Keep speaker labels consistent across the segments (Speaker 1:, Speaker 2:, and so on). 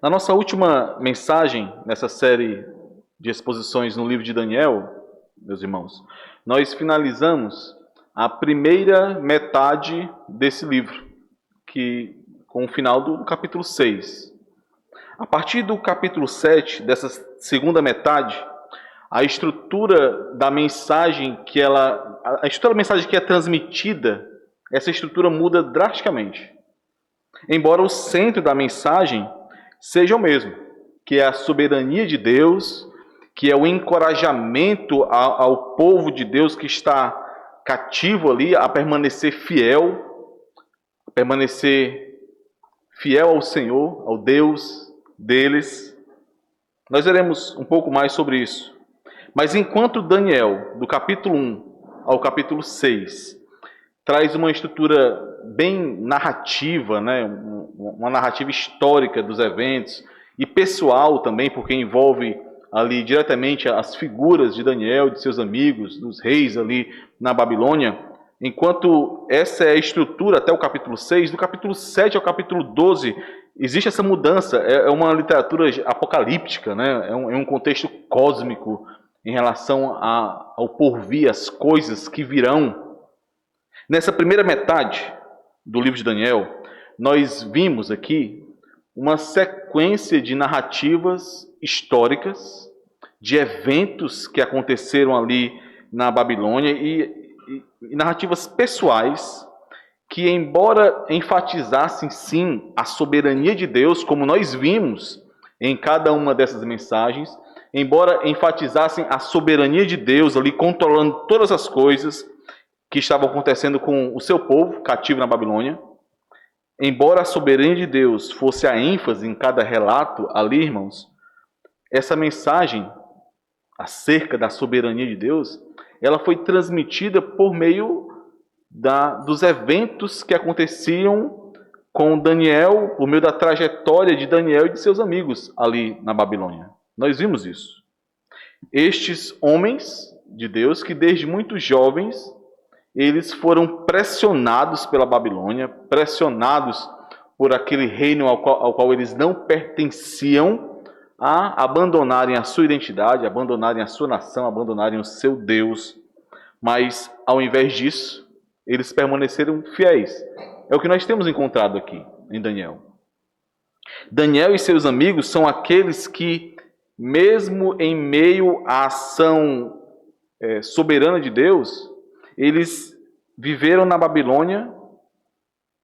Speaker 1: Na nossa última mensagem, nessa série de exposições no livro de Daniel, meus irmãos, nós finalizamos a primeira metade desse livro, com o final do capítulo 6. A partir do capítulo 7, dessa segunda metade, a estrutura da mensagem a estrutura da mensagem que é transmitida, essa estrutura muda drasticamente. Embora o centro da mensagem seja o mesmo, que é a soberania de Deus, que é o encorajamento ao povo de Deus que está cativo ali a permanecer fiel ao Senhor, ao Deus deles. Nós veremos um pouco mais sobre isso. Mas enquanto Daniel, do capítulo 1 ao capítulo 6, traz uma estrutura bem narrativa, né? Uma narrativa histórica dos eventos, e pessoal também, porque envolve ali diretamente as figuras de Daniel, de seus amigos, dos reis ali na Babilônia. Enquanto essa é a estrutura até o capítulo 6, do capítulo 7 ao capítulo 12, existe essa mudança, é uma literatura apocalíptica, né? É um contexto cósmico em relação ao porvir, as coisas que virão. Nessa primeira metade do livro de Daniel, nós vimos aqui uma sequência de narrativas históricas, de eventos que aconteceram ali na Babilônia e narrativas pessoais que, embora enfatizassem sim a soberania de Deus, como nós vimos em cada uma dessas mensagens, embora enfatizassem a soberania de Deus ali controlando todas as coisas que estavam acontecendo com o seu povo cativo na Babilônia, embora a soberania de Deus fosse a ênfase em cada relato ali, irmãos, essa mensagem acerca da soberania de Deus, ela foi transmitida por meio dos eventos que aconteciam com Daniel, por meio da trajetória de Daniel e de seus amigos ali na Babilônia. Nós vimos isso. Estes homens de Deus, que desde muito jovens, eles foram pressionados pela Babilônia, pressionados por aquele reino ao qual eles não pertenciam, a abandonarem a sua identidade, abandonarem a sua nação, abandonarem o seu Deus. Mas, ao invés disso, eles permaneceram fiéis. É o que nós temos encontrado aqui em Daniel. Daniel e seus amigos são aqueles que, mesmo em meio à ação soberana de Deus, eles viveram na Babilônia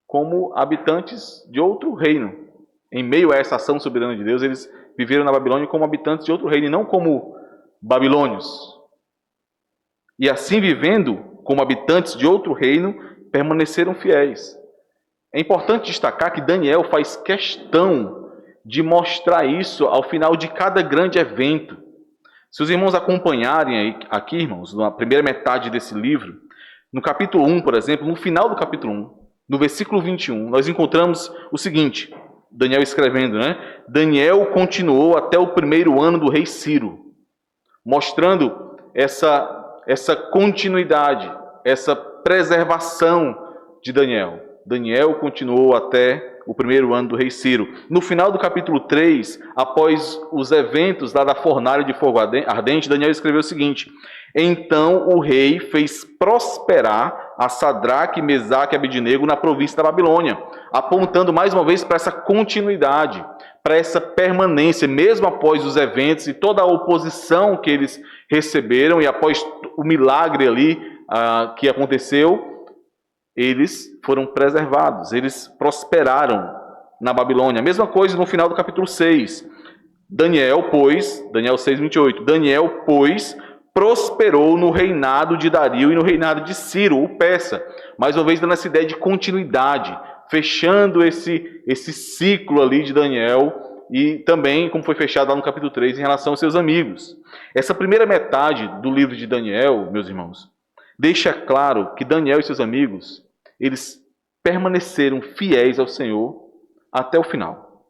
Speaker 1: como habitantes de outro reino. Em meio a essa ação soberana de Deus, eles viveram na Babilônia como habitantes de outro reino, e não como babilônios. E assim, vivendo como habitantes de outro reino, permaneceram fiéis. É importante destacar que Daniel faz questão de mostrar isso ao final de cada grande evento. Se os irmãos acompanharem aqui, irmãos, na primeira metade desse livro, no capítulo 1, por exemplo, no final do capítulo 1, no versículo 21, nós encontramos o seguinte, Daniel escrevendo, né? Daniel continuou até o primeiro ano do rei Ciro, mostrando essa continuidade, essa preservação de Daniel. Daniel continuou até o primeiro ano do rei Ciro. No final do capítulo 3, após os eventos lá da fornalha de fogo ardente, Daniel escreveu o seguinte: então o rei fez prosperar a Sadraque, Mesaque e Abednego na província da Babilônia, apontando mais uma vez para essa continuidade, para essa permanência, mesmo após os eventos e toda a oposição que eles receberam e após o milagre ali que aconteceu, eles foram preservados, eles prosperaram na Babilônia. A mesma coisa no final do capítulo 6. Daniel 6:28. Daniel, pois, prosperou no reinado de Dario e no reinado de Ciro, o persa. Mais uma vez dando essa ideia de continuidade, fechando esse ciclo ali de Daniel e também como foi fechado lá no capítulo 3 em relação aos seus amigos. Essa primeira metade do livro de Daniel, meus irmãos, deixa claro que Daniel e seus amigos, eles permaneceram fiéis ao Senhor até o final,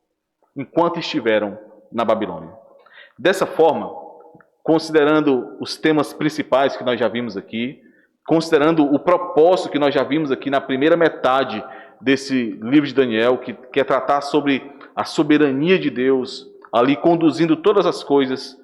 Speaker 1: enquanto estiveram na Babilônia. Dessa forma, considerando os temas principais que nós já vimos aqui, considerando o propósito que nós já vimos aqui na primeira metade desse livro de Daniel, que quer tratar sobre a soberania de Deus, ali conduzindo todas as coisas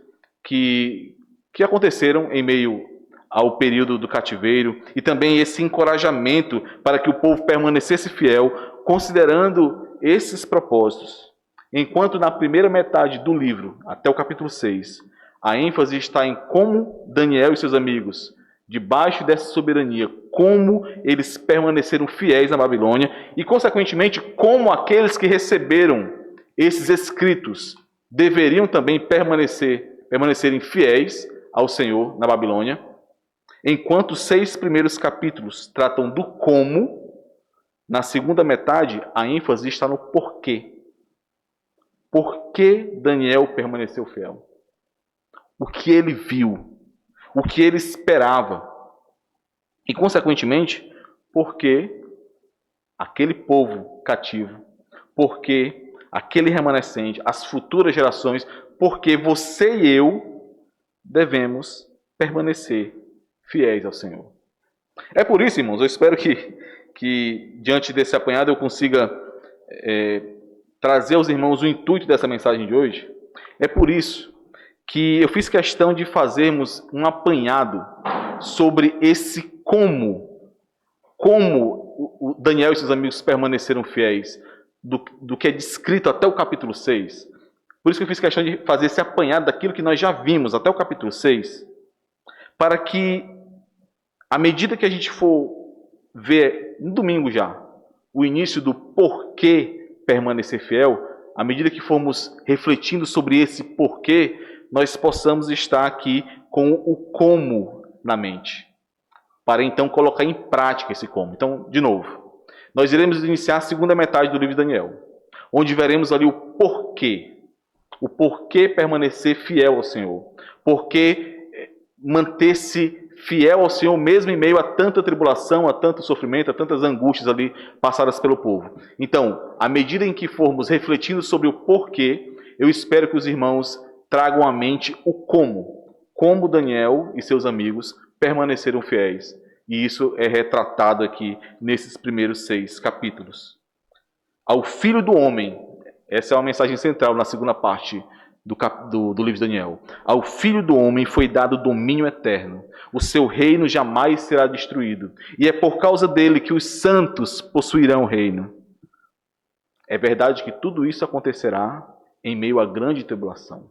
Speaker 1: que aconteceram em meio ao período do cativeiro, e também esse encorajamento para que o povo permanecesse fiel, considerando esses propósitos. Enquanto na primeira metade do livro, até o capítulo 6, a ênfase está em como Daniel e seus amigos, debaixo dessa soberania, como eles permaneceram fiéis na Babilônia e, consequentemente, como aqueles que receberam esses escritos deveriam também permanecerem fiéis ao Senhor na Babilônia. Enquanto os 6 primeiros capítulos tratam do como, na segunda metade a ênfase está no porquê. Por que Daniel permaneceu fiel? O que ele viu? O que ele esperava? E, consequentemente, por que aquele povo cativo, por que aquele remanescente, as futuras gerações, porque você e eu devemos permanecer fiéis ao Senhor. É por isso, irmãos, eu espero que diante desse apanhado eu consiga trazer aos irmãos o intuito dessa mensagem de hoje. É por isso que eu fiz questão de fazermos um apanhado sobre esse como o Daniel e seus amigos permaneceram fiéis, do que é descrito até o capítulo 6. Por isso que eu fiz questão de fazer esse apanhado daquilo que nós já vimos até o capítulo 6, para que, à medida que a gente for ver, no domingo já, o início do porquê permanecer fiel, à medida que formos refletindo sobre esse porquê, nós possamos estar aqui com o como na mente, para então colocar em prática esse como. Então, de novo, nós iremos iniciar a segunda metade do livro de Daniel, onde veremos ali o porquê permanecer fiel ao Senhor, porquê manter-se fiel ao Senhor mesmo em meio a tanta tribulação, a tanto sofrimento, a tantas angústias ali passadas pelo povo. Então, à medida em que formos refletindo sobre o porquê, eu espero que os irmãos tragam à mente o como Daniel e seus amigos permaneceram fiéis. E isso é retratado aqui nesses primeiros 6 capítulos. Ao Filho do Homem, essa é uma mensagem central na segunda parte do livro de Daniel. Ao Filho do Homem foi dado domínio eterno. O seu reino jamais será destruído. E é por causa dele que os santos possuirão o reino. É verdade que tudo isso acontecerá em meio a grande tribulação,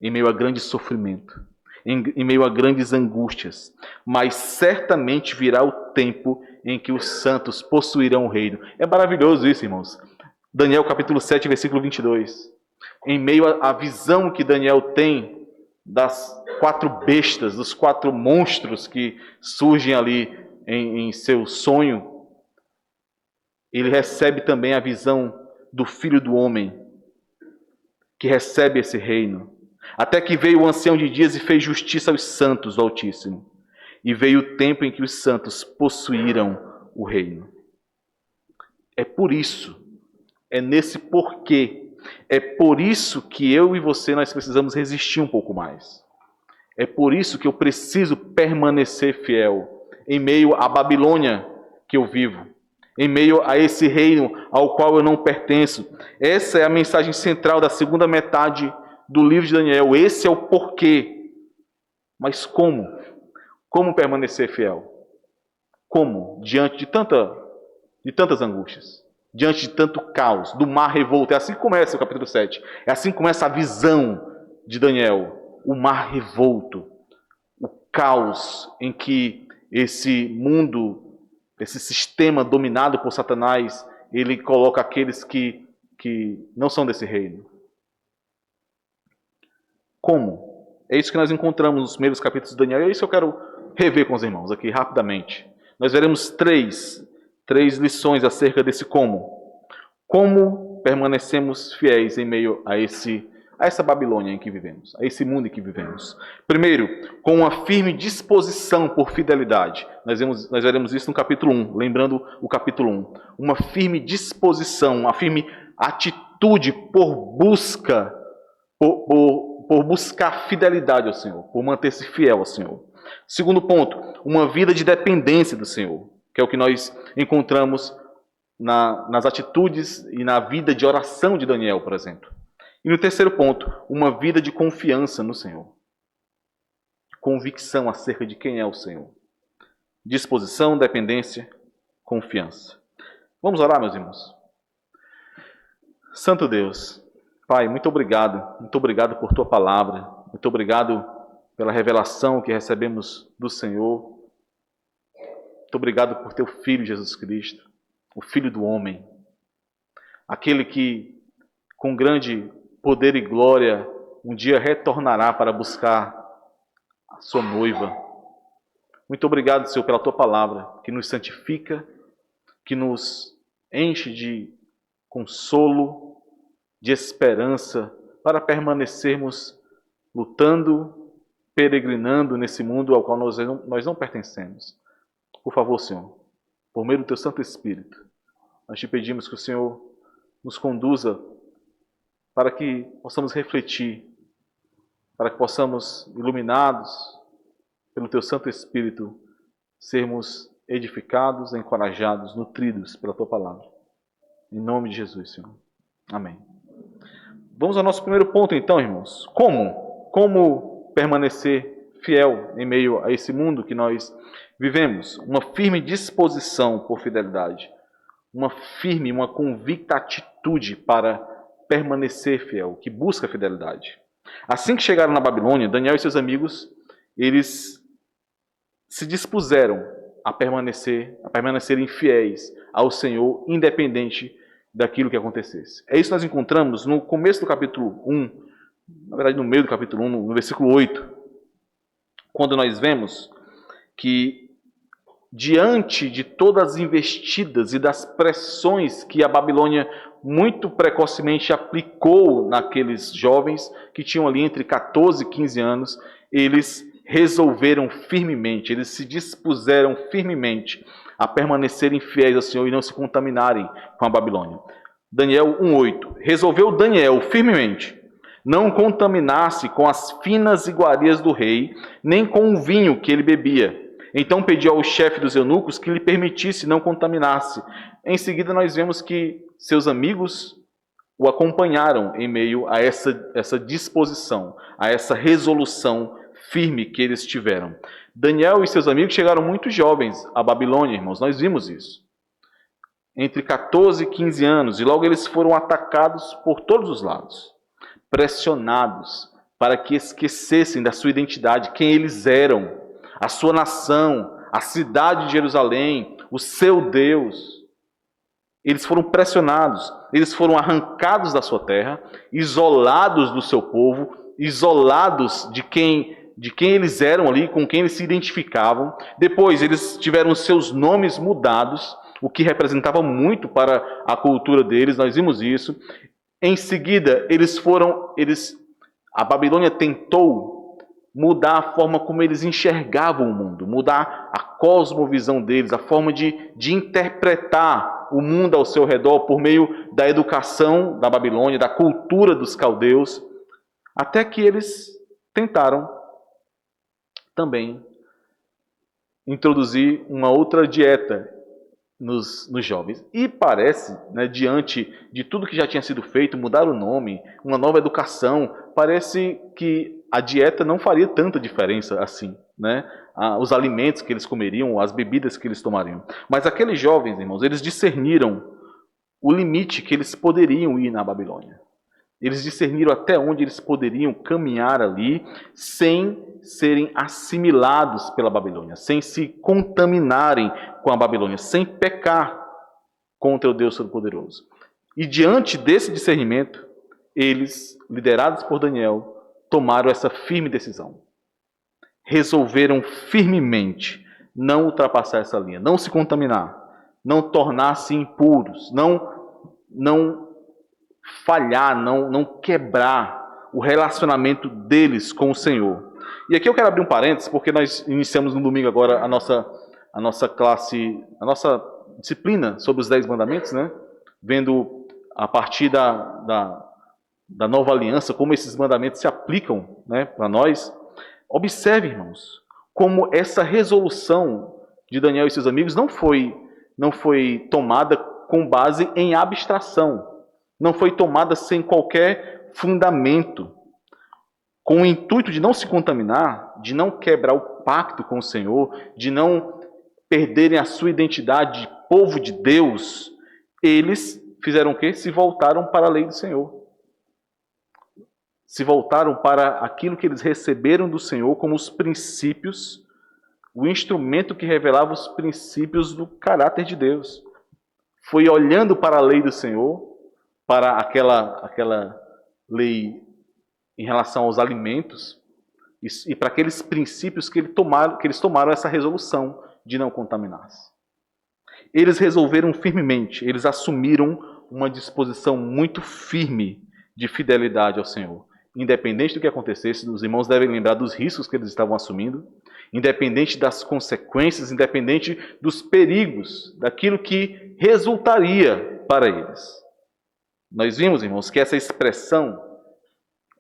Speaker 1: em meio a grande sofrimento, em meio a grandes angústias. Mas certamente virá o tempo em que os santos possuirão o reino. É maravilhoso isso, irmãos. Daniel capítulo 7, versículo 22. Em meio à visão que Daniel tem das 4 bestas, dos 4 monstros que surgem ali em seu sonho, ele recebe também a visão do Filho do Homem, que recebe esse reino. Até que veio o ancião de dias e fez justiça aos santos do Altíssimo. E veio o tempo em que os santos possuíram o reino. É por isso, é nesse porquê, é por isso que eu e você, nós precisamos resistir um pouco mais. É por isso que eu preciso permanecer fiel em meio à Babilônia que eu vivo, em meio a esse reino ao qual eu não pertenço. Essa é a mensagem central da segunda metade do livro de Daniel. Esse é o porquê. Mas como? Como permanecer fiel? Como? Diante de tantas angústias, diante de tanto caos, do mar revolto. É assim que começa o capítulo 7. É assim que começa a visão de Daniel. O mar revolto, o caos em que esse mundo, esse sistema dominado por Satanás, ele coloca aqueles que não são desse reino. Como? É isso que nós encontramos nos primeiros capítulos de Daniel. E é isso que eu quero rever com os irmãos aqui rapidamente. Nós veremos três lições acerca desse como. Como permanecemos fiéis em meio a essa Babilônia em que vivemos, a esse mundo em que vivemos. Primeiro, com uma firme disposição por fidelidade. Nós veremos isso no capítulo 1, lembrando o capítulo 1. Uma firme disposição, uma firme atitude por busca, por buscar fidelidade ao Senhor, por manter-se fiel ao Senhor. Segundo ponto, uma vida de dependência do Senhor, que é o que nós encontramos nas atitudes e na vida de oração de Daniel, por exemplo. E no terceiro ponto, uma vida de confiança no Senhor. Convicção acerca de quem é o Senhor. Disposição, dependência, confiança. Vamos orar, meus irmãos? Santo Deus, Pai, muito obrigado por Tua palavra, muito obrigado pela revelação que recebemos do Senhor, muito obrigado por Teu Filho Jesus Cristo, o Filho do homem, aquele que com grande poder e glória um dia retornará para buscar a sua noiva. Muito obrigado, Senhor, pela Tua palavra, que nos santifica, que nos enche de consolo, de esperança, para permanecermos lutando, peregrinando nesse mundo ao qual nós não pertencemos. Por favor, Senhor, por meio do Teu Santo Espírito, nós te pedimos que o Senhor nos conduza para que possamos refletir, para que possamos, iluminados pelo Teu Santo Espírito, sermos edificados, encorajados, nutridos pela Tua palavra. Em nome de Jesus, Senhor. Amém. Vamos ao nosso primeiro ponto, então, irmãos. Como permanecer fiel em meio a esse mundo que nós vivemos? Uma firme disposição por fidelidade. Uma firme, uma convicta atitude para permanecer fiel, que busca a fidelidade. Assim que chegaram na Babilônia, Daniel e seus amigos, eles se dispuseram a permanecerem fiéis ao Senhor, independente daquilo que acontecesse. É isso que nós encontramos no começo do capítulo 1, na verdade no meio do capítulo 1, no versículo 8, quando nós vemos que diante de todas as investidas e das pressões que a Babilônia muito precocemente aplicou naqueles jovens que tinham ali entre 14 e 15 anos, eles resolveram firmemente, eles se dispuseram firmemente a permanecerem fiéis ao Senhor e não se contaminarem com a Babilônia. Daniel 1:8. Resolveu Daniel firmemente não contaminar-se com as finas iguarias do rei, nem com o vinho que ele bebia. Então pediu ao chefe dos eunucos que lhe permitisse não contaminar-se. Em seguida nós vemos que seus amigos o acompanharam em meio a essa disposição, a essa resolução firme que eles tiveram. Daniel e seus amigos chegaram muito jovens à Babilônia, irmãos, nós vimos isso. Entre 14 e 15 anos, e logo eles foram atacados por todos os lados, pressionados para que esquecessem da sua identidade, quem eles eram, a sua nação, a cidade de Jerusalém, o seu Deus. Eles foram pressionados, eles foram arrancados da sua terra, isolados do seu povo, isolados de quem eles eram ali, com quem eles se identificavam. Depois eles tiveram seus nomes mudados, o que representava muito para a cultura deles, nós vimos isso. Em seguida, a Babilônia tentou mudar a forma como eles enxergavam o mundo, mudar a cosmovisão deles, a forma de interpretar o mundo ao seu redor por meio da educação da Babilônia, da cultura dos caldeus, até que eles tentaram também introduzir uma outra dieta nos jovens. E parece, diante de tudo que já tinha sido feito, mudar o nome, uma nova educação, parece que a dieta não faria tanta diferença assim, os alimentos que eles comeriam, as bebidas que eles tomariam. Mas aqueles jovens, irmãos, eles discerniram o limite que eles poderiam ir na Babilônia. Eles discerniram até onde eles poderiam caminhar ali sem serem assimilados pela Babilônia, sem se contaminarem com a Babilônia, sem pecar contra o Deus Todo-Poderoso. E diante desse discernimento, eles, liderados por Daniel, tomaram essa firme decisão. Resolveram firmemente não ultrapassar essa linha, não se contaminar, não tornar-se impuros, não falhar, não quebrar o relacionamento deles com o Senhor. E aqui eu quero abrir um parênteses, porque nós iniciamos no domingo agora a nossa classe, a nossa disciplina sobre os 10 mandamentos, vendo a partir da nova aliança, como esses mandamentos se aplicam para nós. Observe, irmãos, como essa resolução de Daniel e seus amigos não foi tomada com base em abstração. Não foi tomada sem qualquer fundamento, com o intuito de não se contaminar, de não quebrar o pacto com o Senhor, de não perderem a sua identidade de povo de Deus. Eles fizeram o quê? Se voltaram para a lei do Senhor. Se voltaram para aquilo que eles receberam do Senhor como os princípios, o instrumento que revelava os princípios do caráter de Deus. Foi olhando para a lei do Senhor, para aquela lei em relação aos alimentos, e para aqueles princípios que eles tomaram essa resolução de não contaminar-se. Eles resolveram firmemente, eles assumiram uma disposição muito firme de fidelidade ao Senhor. Independente do que acontecesse, os irmãos devem lembrar dos riscos que eles estavam assumindo, independente das consequências, independente dos perigos, daquilo que resultaria para eles. Nós vimos, irmãos, que essa expressão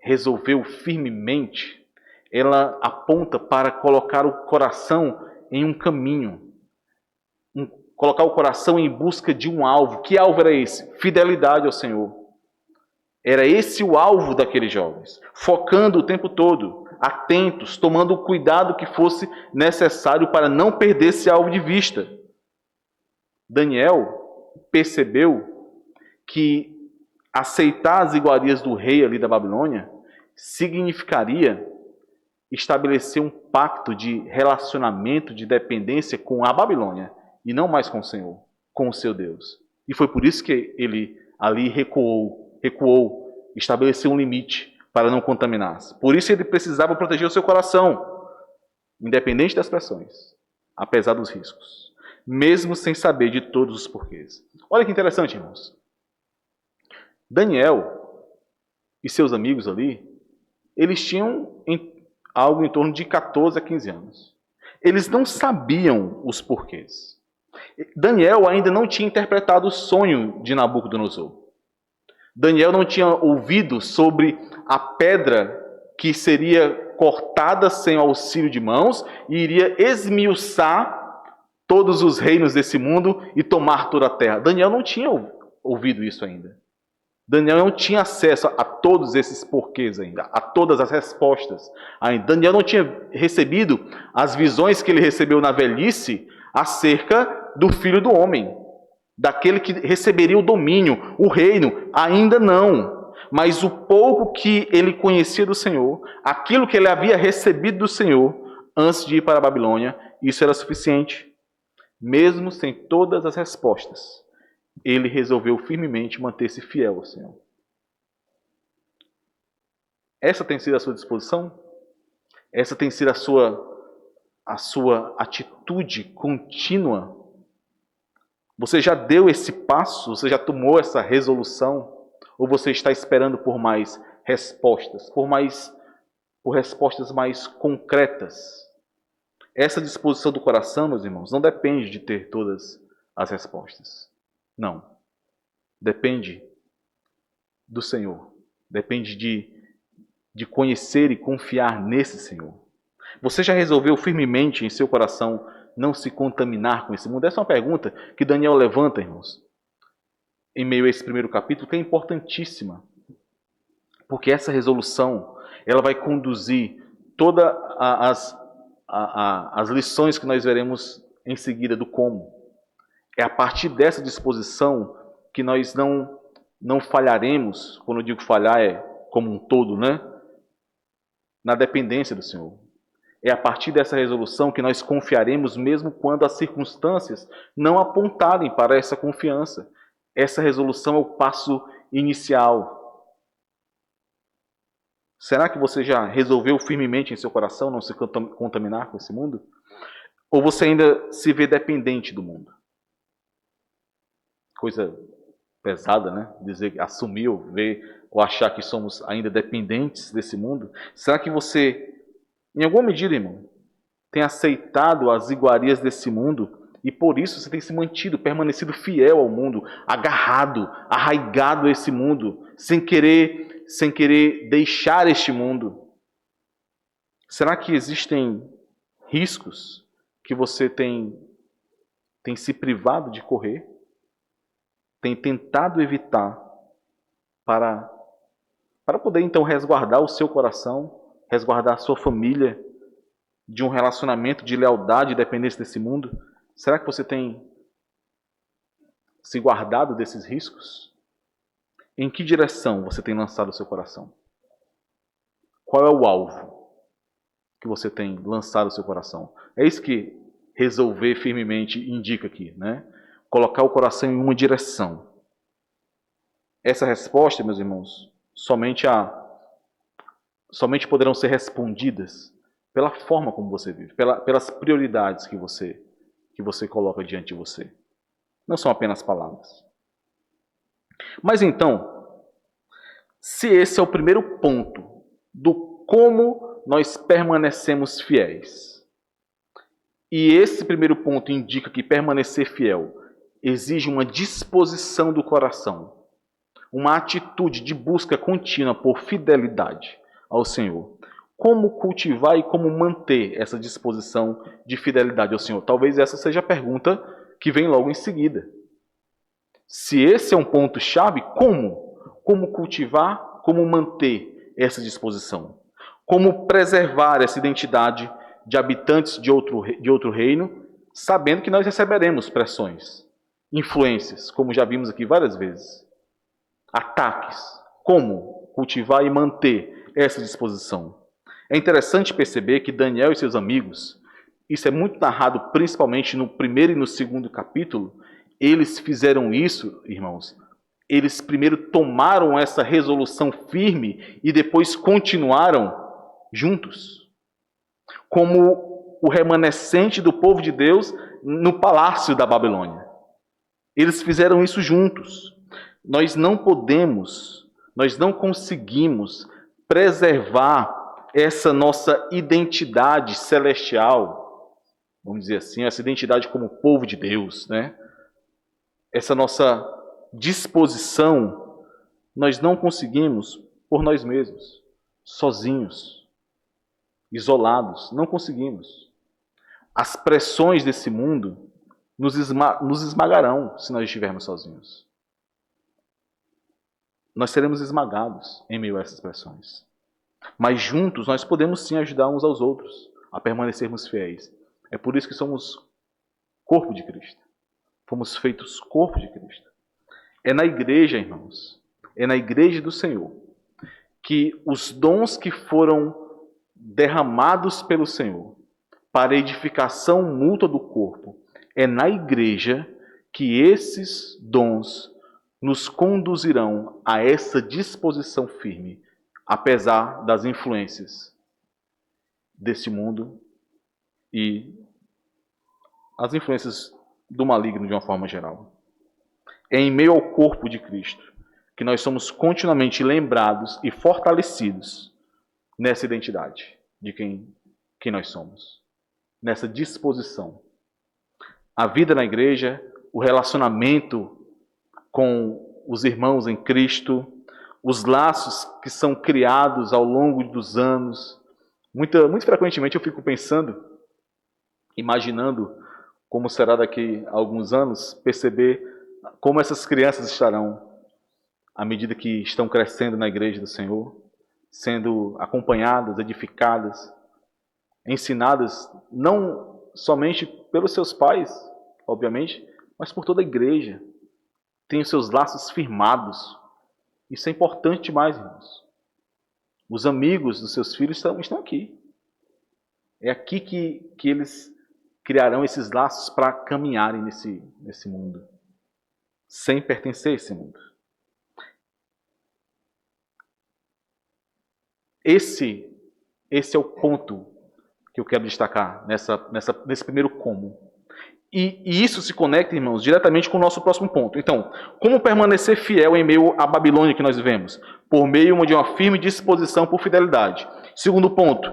Speaker 1: resolveu firmemente, ela aponta para colocar o coração em um caminho, colocar o coração em busca de um alvo. Que alvo era esse? Fidelidade ao Senhor. Era esse o alvo daqueles jovens, focando o tempo todo, atentos, tomando o cuidado que fosse necessário para não perder esse alvo de vista. Daniel percebeu que aceitar as iguarias do rei ali da Babilônia significaria estabelecer um pacto de relacionamento, de dependência com a Babilônia, e não mais com o Senhor, com o seu Deus. E foi por isso que ele ali recuou, estabeleceu um limite para não contaminar-se. Por isso ele precisava proteger o seu coração, independente das pressões, apesar dos riscos, mesmo sem saber de todos os porquês. Olha que interessante, irmãos. Daniel e seus amigos ali, eles tinham algo em torno de 14 a 15 anos. Eles não sabiam os porquês. Daniel ainda não tinha interpretado o sonho de Nabucodonosor. Daniel não tinha ouvido sobre a pedra que seria cortada sem auxílio de mãos e iria esmiuçar todos os reinos desse mundo e tomar toda a terra. Daniel não tinha ouvido isso ainda. Daniel não tinha acesso a todos esses porquês ainda, a todas as respostas ainda. Daniel não tinha recebido as visões que ele recebeu na velhice acerca do Filho do Homem, daquele que receberia o domínio, o reino. Ainda não. Mas o pouco que ele conhecia do Senhor, aquilo que ele havia recebido do Senhor antes de ir para a Babilônia, isso era suficiente. Mesmo sem todas as respostas, ele resolveu firmemente manter-se fiel ao Senhor. Essa tem sido a sua disposição? Essa tem sido a sua atitude contínua? Você já deu esse passo? Você já tomou essa resolução? Ou você está esperando por mais respostas? Por respostas mais concretas? Essa disposição do coração, meus irmãos, não depende de ter todas as respostas. Não. Depende do Senhor. Depende de conhecer e confiar nesse Senhor. Você já resolveu firmemente em seu coração não se contaminar com esse mundo? Essa é uma pergunta que Daniel levanta, irmãos, em meio a esse primeiro capítulo, que é importantíssima. Porque essa resolução, ela vai conduzir todas as lições que nós veremos em seguida do como. É a partir dessa disposição que nós não falharemos. Quando eu digo falhar, é como um todo, né? Na dependência do Senhor. É a partir dessa resolução que nós confiaremos mesmo quando as circunstâncias não apontarem para essa confiança. Essa resolução é o passo inicial. Será que você já resolveu firmemente em seu coração não se contaminar com esse mundo? Ou você ainda se vê dependente do mundo? Coisa pesada, né? Dizer, assumir ou ver ou achar que somos ainda dependentes desse mundo. Será que você, em alguma medida, irmão, tem aceitado as iguarias desse mundo e por isso você tem se mantido, permanecido fiel ao mundo, agarrado, arraigado a esse mundo, sem querer deixar este mundo? Será que existem riscos que você tem se privado de correr? tem tentado evitar para poder então resguardar o seu coração, resguardar a sua família de um relacionamento de lealdade e dependência desse mundo? Será que você tem se guardado desses riscos? Em que direção você tem lançado o seu coração? Qual é o alvo que você tem lançado o seu coração? É isso que resolver firmemente indica aqui, né? Colocar o coração em uma direção. Essa resposta, meus irmãos, somente poderão ser respondidas pela forma como você vive, pelas prioridades que você coloca diante de você. Não são apenas palavras. Mas então, se esse é o primeiro ponto do como nós permanecemos fiéis, e esse primeiro ponto indica que permanecer fiel exige uma disposição do coração, uma atitude de busca contínua por fidelidade ao Senhor. Como cultivar e como manter essa disposição de fidelidade ao Senhor? Talvez essa seja a pergunta que vem logo em seguida. Se esse é um ponto-chave, como? Como cultivar, como manter essa disposição? Como preservar essa identidade de habitantes de outro reino, sabendo que nós receberemos pressões, influências, como já vimos aqui várias vezes, ataques. Como cultivar e manter essa disposição? É interessante perceber que Daniel e seus amigos, isso é muito narrado principalmente no primeiro e no segundo capítulo, eles fizeram isso, irmãos. Eles primeiro tomaram essa resolução firme e depois continuaram juntos, como o remanescente do povo de Deus no palácio da Babilônia. Eles fizeram isso juntos. Nós não conseguimos preservar essa nossa identidade celestial, vamos dizer assim, essa identidade como povo de Deus, né? Essa nossa disposição, nós não conseguimos por nós mesmos, sozinhos, isolados, não conseguimos. As pressões desse mundo nos esmagarão se nós estivermos sozinhos. Nós seremos esmagados em meio a essas pressões. Mas juntos nós podemos sim ajudar uns aos outros a permanecermos fiéis. É por isso que somos corpo de Cristo. Fomos feitos corpo de Cristo. É na igreja, irmãos, é na igreja do Senhor, que os dons que foram derramados pelo Senhor para a edificação mútua do corpo, é na igreja que esses dons nos conduzirão a essa disposição firme, apesar das influências desse mundo e as influências do maligno de uma forma geral. É em meio ao corpo de Cristo que nós somos continuamente lembrados e fortalecidos nessa identidade de quem nós somos, nessa disposição. A vida na igreja, o relacionamento com os irmãos em Cristo, os laços que são criados ao longo dos anos. Muito frequentemente eu fico pensando, imaginando como será daqui a alguns anos, perceber como essas crianças estarão à medida que estão crescendo na igreja do Senhor, sendo acompanhadas, edificadas, ensinadas, não somente pelos seus pais, obviamente, mas por toda a igreja. Tem os seus laços firmados. Isso é importante demais, irmãos. Os amigos dos seus filhos estão aqui. É aqui que eles criarão esses laços para caminharem nesse mundo, sem pertencer a esse mundo. Esse é o ponto que eu quero destacar nesse primeiro como. E isso se conecta, irmãos, diretamente com o nosso próximo ponto. Então, como permanecer fiel em meio à Babilônia que nós vivemos? Por meio de uma firme disposição por fidelidade. Segundo ponto,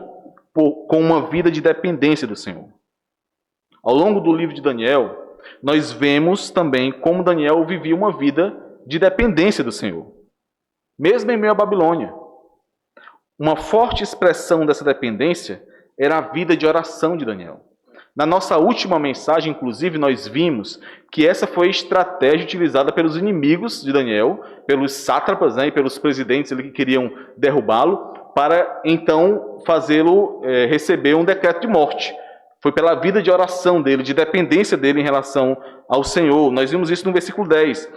Speaker 1: com uma vida de dependência do Senhor. Ao longo do livro de Daniel, nós vemos também como Daniel vivia uma vida de dependência do Senhor, mesmo em meio à Babilônia. Uma forte expressão dessa dependência era a vida de oração de Daniel. Na nossa última mensagem, inclusive, nós vimos que essa foi a estratégia utilizada pelos inimigos de Daniel, pelos sátrapas, né, e pelos presidentes que queriam derrubá-lo, para então fazê-lo receber um decreto de morte. Foi pela vida de oração dele, de dependência dele em relação ao Senhor. Nós vimos isso no versículo 10.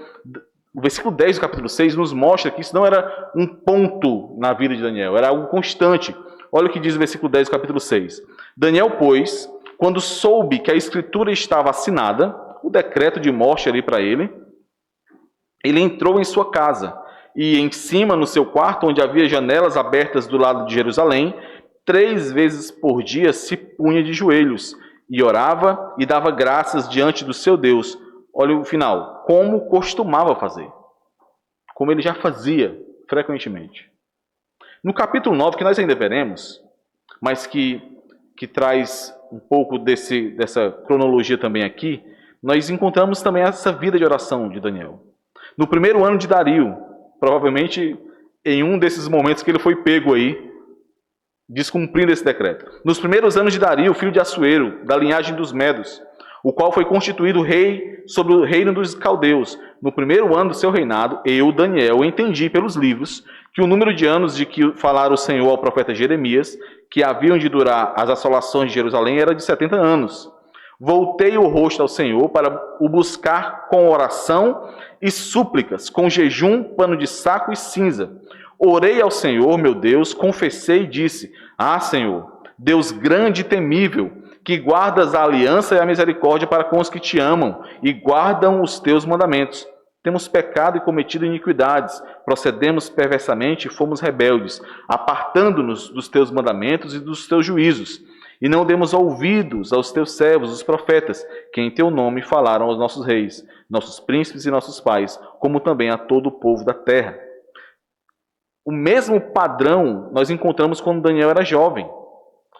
Speaker 1: O versículo 10 do capítulo 6 nos mostra que isso não era um ponto na vida de Daniel, era algo constante. Olha o que diz o versículo 10 do capítulo 6. Daniel, pois, quando soube que a escritura estava assinada, o decreto de morte ali para ele entrou em sua casa e em cima, no seu quarto, onde havia janelas abertas do lado de Jerusalém, 3 vezes por dia se punha de joelhos e orava e dava graças diante do seu Deus. Olha o final, como costumava fazer, como ele já fazia frequentemente. No capítulo 9, que nós ainda veremos, mas que traz um pouco dessa cronologia também aqui, nós encontramos também essa vida de oração de Daniel. No primeiro ano de Dario, provavelmente em um desses momentos que ele foi pego aí, descumprindo esse decreto. Nos primeiros anos de Dario, filho de Assuero, da linhagem dos Medos, o qual foi constituído rei sobre o reino dos caldeus. No primeiro ano do seu reinado, eu, Daniel, entendi pelos livros que o número de anos de que falara o Senhor ao profeta Jeremias, que haviam de durar as assolações de Jerusalém, era de 70 anos. Voltei o rosto ao Senhor para o buscar com oração e súplicas, com jejum, pano de saco e cinza. Orei ao Senhor, meu Deus, confessei e disse: Ah, Senhor, Deus grande e temível, que guardas a aliança e a misericórdia para com os que te amam e guardam os teus mandamentos. Temos pecado e cometido iniquidades, procedemos perversamente e fomos rebeldes, apartando-nos dos teus mandamentos e dos teus juízos. E não demos ouvidos aos teus servos, os profetas, que em teu nome falaram aos nossos reis, nossos príncipes e nossos pais, como também a todo o povo da terra. O mesmo padrão nós encontramos quando Daniel era jovem.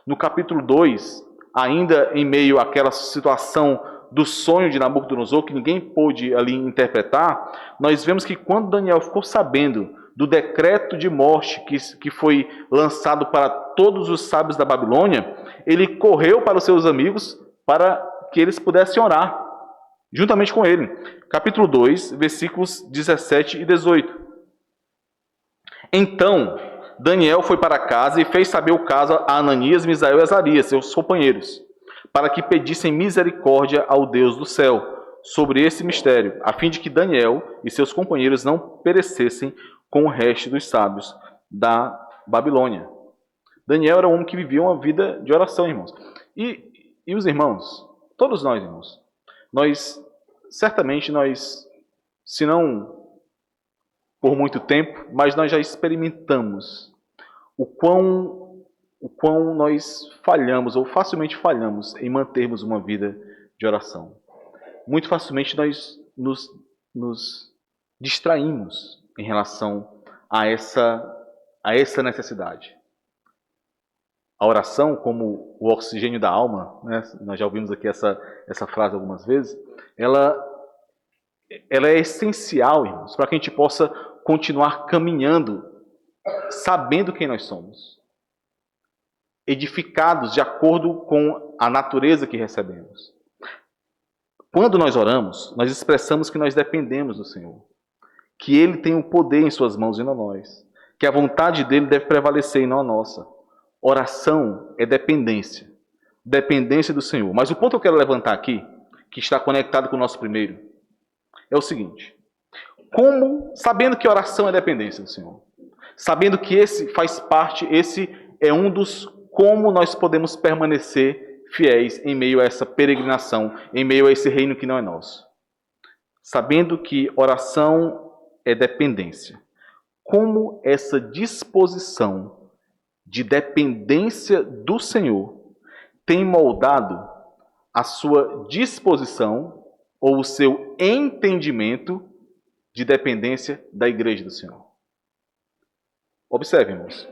Speaker 1: No capítulo 2, ainda em meio àquela situação do sonho de Nabucodonosor, que ninguém pôde ali interpretar, nós vemos que quando Daniel ficou sabendo do decreto de morte que foi lançado para todos os sábios da Babilônia, ele correu para os seus amigos para que eles pudessem orar, juntamente com ele. Capítulo 2, versículos 17 e 18. Então, Daniel foi para casa e fez saber o caso a Ananias, Misael e Azarias, seus companheiros, para que pedissem misericórdia ao Deus do céu sobre esse mistério, a fim de que Daniel e seus companheiros não perecessem com o resto dos sábios da Babilônia. Daniel era um homem que vivia uma vida de oração, irmãos. E os irmãos, todos nós, irmãos, certamente, se não por muito tempo, mas nós já experimentamos o quão nós falhamos, ou facilmente falhamos, em mantermos uma vida de oração. Muito facilmente nós nos distraímos em relação a essa necessidade. A oração, como o oxigênio da alma, né? Nós já ouvimos aqui essa frase algumas vezes, ela é essencial, irmãos, para que a gente possa continuar caminhando, sabendo quem nós somos, edificados de acordo com a natureza que recebemos. Quando nós oramos, nós expressamos que nós dependemos do Senhor, que Ele tem o poder em suas mãos e não nós, que a vontade dEle deve prevalecer e não a nossa. Oração é dependência do Senhor. Mas o ponto que eu quero levantar aqui, que está conectado com o nosso primeiro, é o seguinte: sabendo que oração é dependência do Senhor, sabendo que esse é um dos como nós podemos permanecer fiéis em meio a essa peregrinação, em meio a esse reino que não é nosso. Sabendo que oração é dependência, como essa disposição de dependência do Senhor tem moldado a sua disposição ou o seu entendimento de dependência da igreja do Senhor. Observe, irmãos.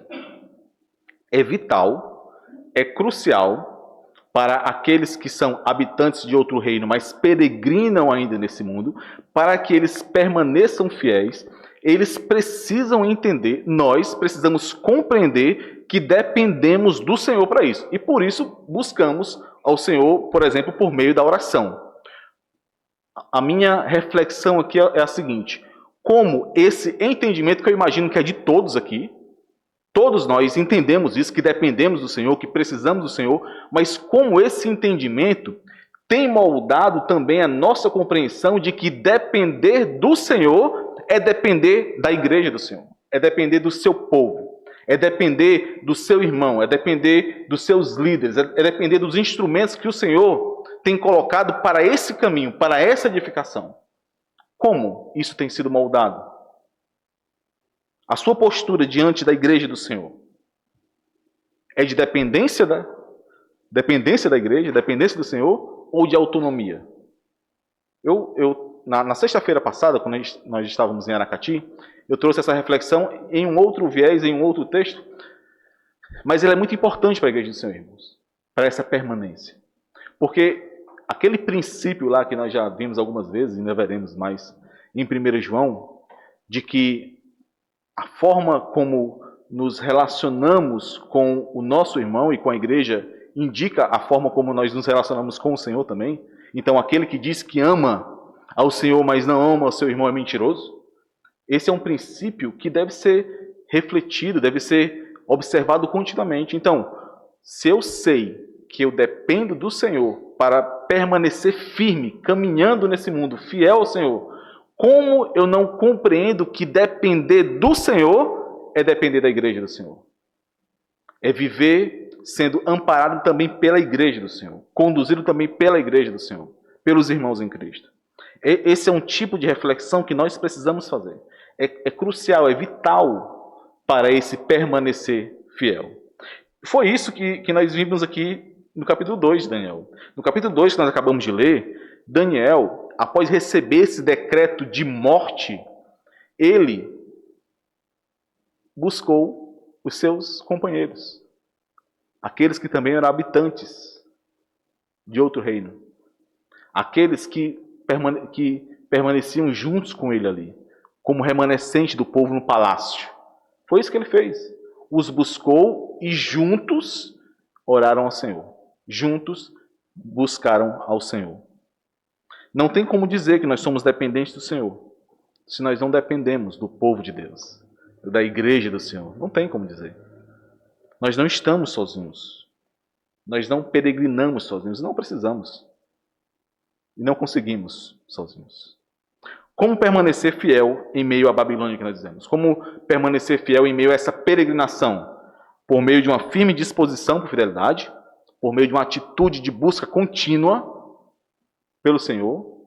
Speaker 1: É vital, é crucial para aqueles que são habitantes de outro reino, mas peregrinam ainda nesse mundo, para que eles permaneçam fiéis, eles precisam entender, nós precisamos compreender que dependemos do Senhor para isso. E por isso buscamos ao Senhor, por exemplo, por meio da oração. A minha reflexão aqui é a seguinte: como esse entendimento, que eu imagino que é de todos aqui, todos nós entendemos isso, que dependemos do Senhor, que precisamos do Senhor, mas como esse entendimento tem moldado também a nossa compreensão de que depender do Senhor é depender da igreja do Senhor, é depender do seu povo, é depender do seu irmão, é depender dos seus líderes, é depender dos instrumentos que o Senhor tem colocado para esse caminho, para essa edificação. Como isso tem sido moldado? A sua postura diante da igreja do Senhor é de dependência da igreja, dependência do Senhor, ou de autonomia? Na sexta-feira passada, quando nós estávamos em Aracati, eu trouxe essa reflexão em um outro viés, em um outro texto, mas ele é muito importante para a igreja do Senhor, irmãos, para essa permanência. Porque aquele princípio lá que nós já vimos algumas vezes, e ainda veremos mais em 1 João, de que a forma como nos relacionamos com o nosso irmão e com a igreja indica a forma como nós nos relacionamos com o Senhor também. Então, aquele que diz que ama ao Senhor, mas não ama ao seu irmão, é mentiroso. Esse é um princípio que deve ser refletido, deve ser observado continuamente. Então, se eu sei que eu dependo do Senhor para permanecer firme, caminhando nesse mundo, fiel ao Senhor, como eu não compreendo que depender do Senhor é depender da igreja do Senhor? É viver sendo amparado também pela igreja do Senhor, conduzido também pela igreja do Senhor, pelos irmãos em Cristo. Esse é um tipo de reflexão que nós precisamos fazer. É crucial, é vital para esse permanecer fiel. Foi isso que nós vimos aqui no capítulo 2 de Daniel. No capítulo 2 que nós acabamos de ler, Daniel, após receber esse decreto de morte, ele buscou os seus companheiros, aqueles que também eram habitantes de outro reino, aqueles que permaneciam juntos com ele ali, como remanescente do povo no palácio. Foi isso que ele fez. Os buscou e juntos oraram ao Senhor. Juntos buscaram ao Senhor. Não tem como dizer que nós somos dependentes do Senhor, se nós não dependemos do povo de Deus, da igreja do Senhor. Não tem como dizer. Nós não estamos sozinhos. Nós não peregrinamos sozinhos. Não precisamos. E não conseguimos sozinhos. Como permanecer fiel em meio à Babilônia que nós dizemos? Como permanecer fiel em meio a essa peregrinação? Por meio de uma firme disposição por fidelidade, por meio de uma atitude de busca contínua pelo Senhor,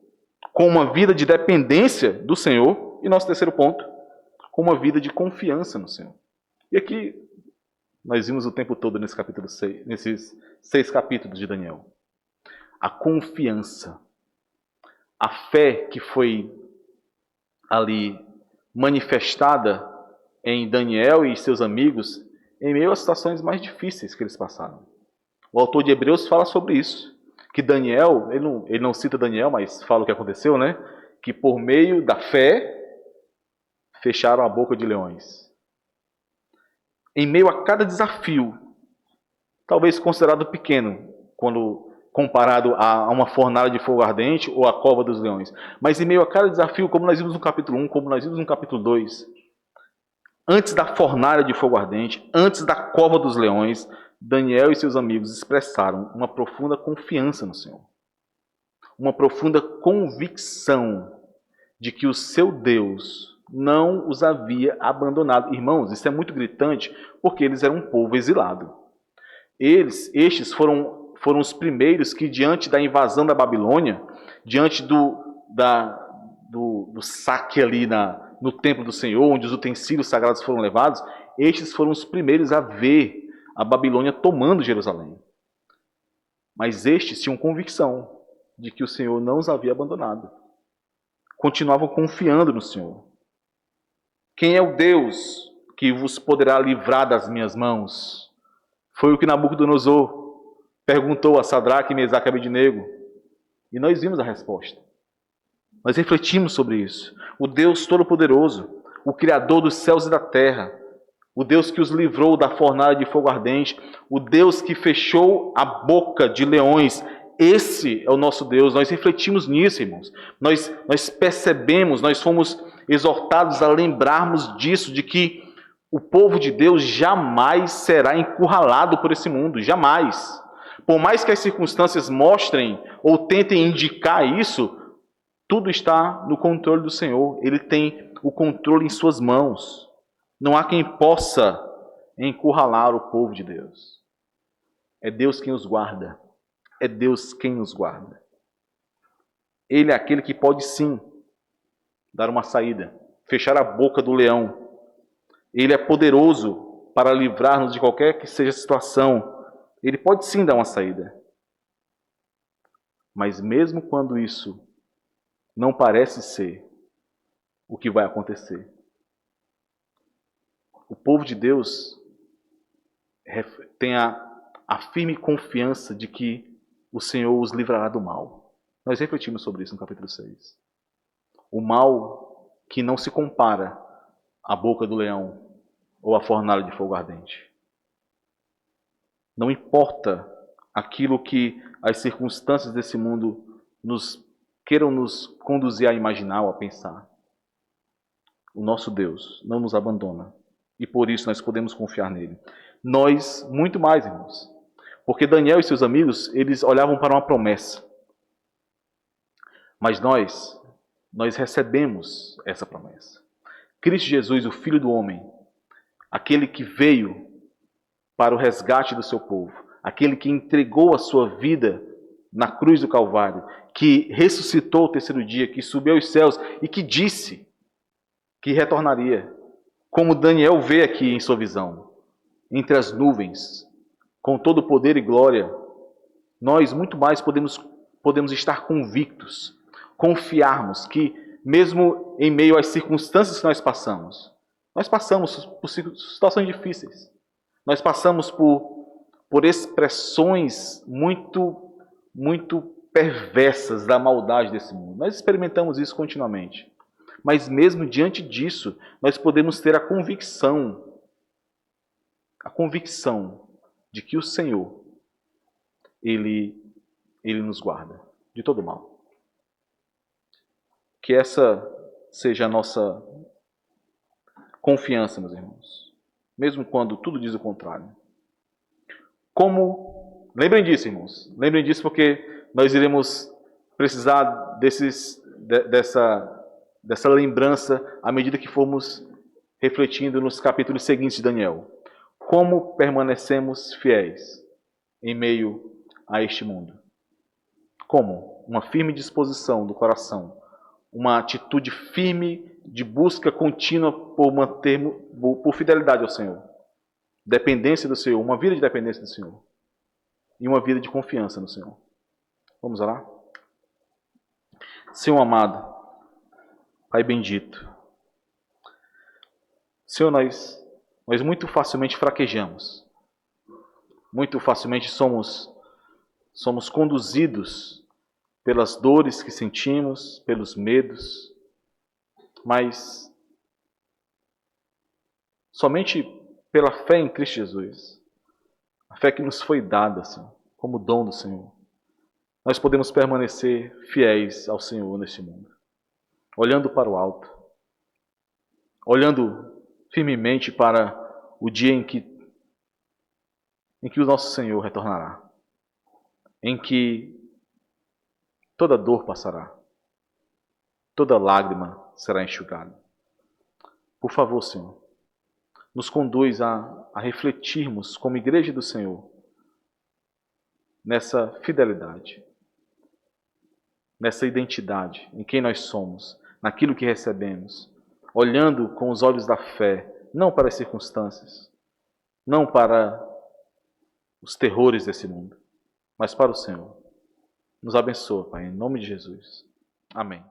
Speaker 1: com uma vida de dependência do Senhor, e nosso terceiro ponto, com uma vida de confiança no Senhor. E aqui nós vimos o tempo todo nesse capítulo 6, nesses 6 capítulos de Daniel. A confiança, a fé que foi ali manifestada em Daniel e seus amigos em meio às situações mais difíceis que eles passaram. O autor de Hebreus fala sobre isso, que Daniel, ele não cita Daniel, mas fala o que aconteceu, né? Que por meio da fé fecharam a boca de leões. Em meio a cada desafio, talvez considerado pequeno, quando comparado a uma fornalha de fogo ardente ou a cova dos leões. Mas em meio a cada desafio, como nós vimos no capítulo 1, como nós vimos no capítulo 2, antes da fornalha de fogo ardente, antes da cova dos leões, Daniel e seus amigos expressaram uma profunda confiança no Senhor. Uma profunda convicção de que o seu Deus não os havia abandonado. Irmãos, isso é muito gritante, porque eles eram um povo exilado. Estes foram os primeiros que, diante da invasão da Babilônia, diante do saque ali no templo do Senhor, onde os utensílios sagrados foram levados, estes foram os primeiros a ver a Babilônia tomando Jerusalém. Mas estes tinham convicção de que o Senhor não os havia abandonado. Continuavam confiando no Senhor. Quem é o Deus que vos poderá livrar das minhas mãos? Foi o que Nabucodonosor perguntou a Sadraque, Mesaque e Abednego. E nós vimos a resposta. Nós refletimos sobre isso. O Deus Todo-Poderoso, o Criador dos céus e da terra, o Deus que os livrou da fornalha de fogo ardente, o Deus que fechou a boca de leões. Esse é o nosso Deus. Nós refletimos nisso, irmãos. Nós percebemos, nós fomos exortados a lembrarmos disso, de que o povo de Deus jamais será encurralado por esse mundo, jamais. Por mais que as circunstâncias mostrem ou tentem indicar isso, tudo está no controle do Senhor. Ele tem o controle em suas mãos. Não há quem possa encurralar o povo de Deus. É Deus quem os guarda. É Deus quem nos guarda. Ele é aquele que pode sim dar uma saída, fechar a boca do leão. Ele é poderoso para livrar-nos de qualquer que seja a situação. Ele pode sim dar uma saída. Mas mesmo quando isso não parece ser o que vai acontecer, o povo de Deus tem a firme confiança de que o Senhor os livrará do mal. Nós refletimos sobre isso no capítulo 6. O mal que não se compara à boca do leão ou à fornalha de fogo ardente. Não importa aquilo que as circunstâncias desse mundo queiram nos conduzir a imaginar ou a pensar. O nosso Deus não nos abandona. E por isso nós podemos confiar nele. Nós, muito mais, irmãos. Porque Daniel e seus amigos, eles olhavam para uma promessa. Mas nós recebemos essa promessa. Cristo Jesus, o Filho do Homem, aquele que veio para o resgate do seu povo, aquele que entregou a sua vida na cruz do Calvário, que ressuscitou o terceiro dia, que subiu aos céus e que disse que retornaria, como Daniel vê aqui em sua visão, entre as nuvens, com todo o poder e glória. Nós muito mais podemos estar convictos, confiarmos que mesmo em meio às circunstâncias que nós passamos por situações difíceis, nós passamos por expressões muito perversas da maldade desse mundo. Nós experimentamos isso continuamente. Mas mesmo diante disso, nós podemos ter a convicção de que o Senhor, Ele nos guarda de todo mal. Que essa seja a nossa confiança, meus irmãos. Mesmo quando tudo diz o contrário. Lembrem disso, irmãos. Lembrem disso porque nós iremos precisar dessa lembrança à medida que formos refletindo nos capítulos seguintes de Daniel. Como permanecemos fiéis em meio a este mundo? Como? Uma firme disposição do coração, uma atitude firme de busca contínua por fidelidade ao Senhor. Dependência do Senhor, uma vida de dependência do Senhor. E uma vida de confiança no Senhor. Vamos orar? Senhor amado, Pai bendito, Senhor, nós muito facilmente fraquejamos. Muito facilmente somos conduzidos pelas dores que sentimos, pelos medos, mas somente pela fé em Cristo Jesus, a fé que nos foi dada, Senhor, como dom do Senhor, nós podemos permanecer fiéis ao Senhor neste mundo, olhando para o alto, olhando firmemente para o dia em que o nosso Senhor retornará, em que toda dor passará, toda lágrima será enxugada. Por favor, Senhor, nos conduz a refletirmos como igreja do Senhor nessa fidelidade, nessa identidade em quem nós somos, naquilo que recebemos, olhando com os olhos da fé, não para as circunstâncias, não para os terrores desse mundo, mas para o Senhor. Nos abençoa, Pai, em nome de Jesus. Amém.